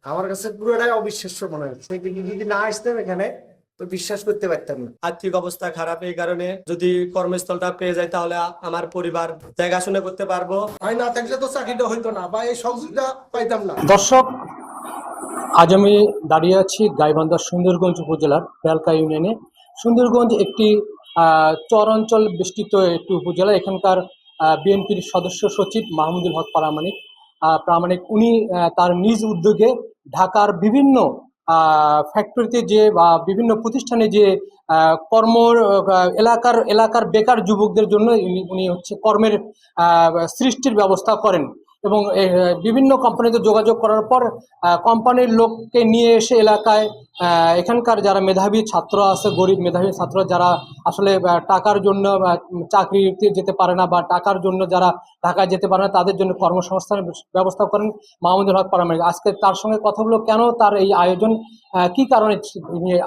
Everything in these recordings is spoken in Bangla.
আমার কাছে পুরোটাই অবিশ্বাস্য মনে হচ্ছে। যদি না আসতাম এখানে তো বিশ্বাস করতে পারতাম না। আর্থিক অবস্থা খারাপ, এই কারণে যদি কর্মস্থলটা পেয়ে যায় তাহলে আমার পরিবার দেখাশোনা করতে পারবো। ভাই না থাকলে তো চাকরিটা হইতো না বা এই সহযোগিতা পাইতাম না। দর্শক, আজ আমি দাঁড়িয়ে আছি গাইবান্ধার সুন্দরগঞ্জ উপজেলার বেলকা ইউনিয়নে। সুন্দরগঞ্জ একটি চরাঞ্চল বেষ্টিত একটি উপজেলা। এখানকার বিএনপির সদস্য সচিব মাহমুদুল হক প্রামাণিক উনি তার নিজ উদ্যোগে ঢাকার বিভিন্ন ফ্যাক্টরিতে যে বা বিভিন্ন প্রতিষ্ঠানে যে কর্ম এলাকার বেকার যুবকদের জন্য উনি হচ্ছে কর্মের সৃষ্টির ব্যবস্থা করেন এবং বিভিন্ন কোম্পানিতে যোগাযোগ করার পর কোম্পানির লোককে নিয়ে এসে এলাকায় এখানকার যারা মেধাবী ছাত্র আছে, গরিব মেধাবী ছাত্র যারা আসলে টাকার জন্য চাকরিতে যেতে পারে না বা টাকার জন্য যারা ঢাকায় যেতে পারে না, তাদের জন্য কর্মসংস্থানের ব্যবস্থা করেন মাহমুদুল হক প্রামাণিক। আজকে তার সঙ্গে কথা বলবো কেন তার এই আয়োজন, কি কারণে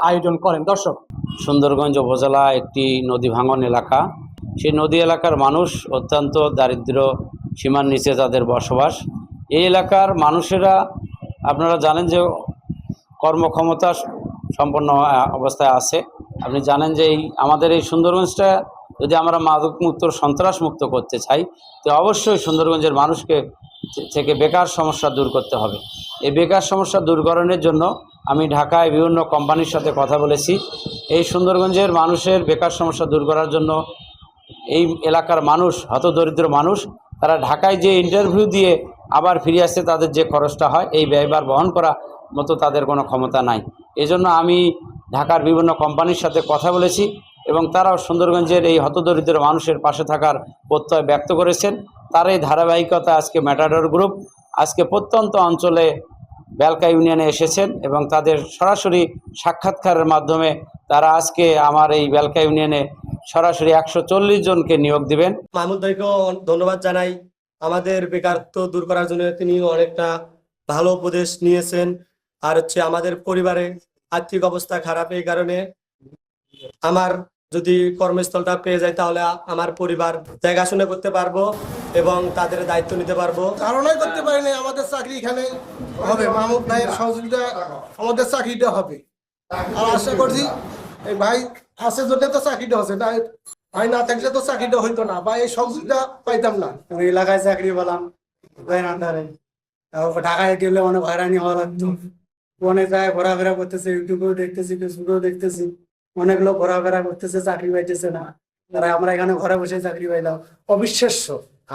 আয়োজন করেন। দর্শক, সুন্দরগঞ্জ উপজেলা একটি নদী ভাঙন এলাকা। সেই নদী এলাকার মানুষ অত্যন্ত দারিদ্র্য সীমার নিচে তাদের বসবাস। এই এলাকার মানুষেরা আপনারা জানেন যে কর্মক্ষমতা সম্পন্ন অবস্থায় আছে। আপনি জানেন যে আমাদের এই সুন্দরগঞ্জটা যদি আমরা মাদকমুক্ত সন্ত্রাসমুক্ত করতে চাই তো অবশ্যই সুন্দরগঞ্জের মানুষকে থেকে বেকার সমস্যা দূর করতে হবে। এই বেকার সমস্যা দূরকরণের জন্য আমি ঢাকায় বিভিন্ন কোম্পানির সাথে কথা বলেছি। এই সুন্দরগঞ্জের মানুষের বেকার সমস্যা দূর করার জন্য এই এলাকার মানুষ, হতদরিদ্র মানুষ, তারা ঢাকায় যে ইন্টারভিউ দিয়ে আবার ফিরে আসতে তাদের যে খরচটা হয় এই ব্যয়ভার বহন করা মতো তাদের কোনো ক্ষমতা নাই। এজন্য আমি ঢাকার বিভিন্ন কোম্পানির সাথে কথা বলেছি এবং তারাও সুন্দরগঞ্জের এই হতদরিদ্র মানুষের পাশে থাকার প্রত্যয় ব্যক্ত করেছেন। তার এই ধারাবাহিকতা আজকে ম্যাটাডোর গ্রুপ আজকে প্রত্যন্ত অঞ্চলে বেলকা ইউনিয়নে এসেছেন এবং তাদের সরাসরি সাক্ষাৎকারের মাধ্যমে তারা আজকে আমার এই বেলকা ইউনিয়নে সরাসরি 140 জনকে নিয়োগ দিবেন। মাহমুদ ভাইকেও ধন্যবাদ জানাই। আমাদের বেকারত্ব দূর করার জন্য তিনি অনেকটা ভালো উপদেশ নিয়েছেন। আর হচ্ছে আমাদের পরিবারে আর্থিক অবস্থা খারাপ, এই কারণে আমার যদি কর্মস্থলটা পেয়ে যায় তাহলে আমার পরিবার দেখাশোনা করতে পারবো এবং তাদের দায়িত্ব নিতে পারবো। ধারণাই করতে পারিনি আমাদের চাকরি এখানে হবে। মাহমুদ ভাইয়ের সহযোগিতা আমাদের চাকরিটা হবে আর আশা করছি এই ভাই আছে জন্য তো চাকরিটা হচ্ছে। তাই ভাই না থাকলে তো চাকরিটা হইতো না বা এই সহযোগিতা পাইতাম না। এলাকায় চাকরি পেলাম ঢাকায় গেলে অনেক হয়রানি হওয়া লাগতো। অনেক জায়গায় ঘোরাফেরা করতেছে, ইউটিউবেও দেখতেছি, ফেসবুকেও দেখতেছি, অনেক লোক ঘোরাফেরা করতেছে, চাকরি পাইতেছে না। তারা আমরা এখানে ঘরে বসে চাকরি পাইলাম। অবিশ্বাস্য,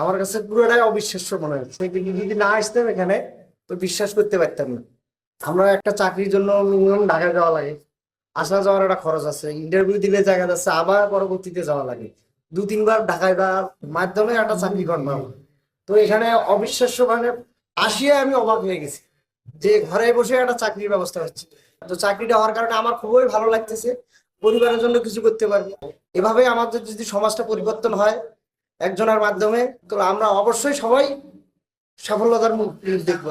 আমার কাছে পুরোটাই অবিশ্বাস্য মনে হচ্ছে। যদি না আসতাম এখানে তো বিশ্বাস করতে পারতাম না। আমরা একটা চাকরির জন্য মিনিমাম ঢাকায় যাওয়া লাগে, আসা যাওয়ার একটা খরচ আছে, ইন্টারভিউ দিলে জায়গা যাচ্ছে, আবার পরবর্তীতে যাওয়া লাগে, 2-3 বার ঢাকায় যাওয়ার মাধ্যমে একটা চাকরি করলাম। তো এখানে অবিশ্বাস্য মানে আসিয়া আমি অবাক হয়ে গেছি যে ঘরে বসে একটা চাকরির ব্যবস্থা হচ্ছে। তো চাকরিটা হওয়ার কারণে আমার খুবই ভালো লাগতেছে, পরিবারের জন্য কিছু করতে পারবো। এভাবে আমাদের যদি সমাজটা পরিবর্তন হয় একজনের মাধ্যমে, তো আমরা অবশ্যই সবাই সফলতার মুখ দেখবো।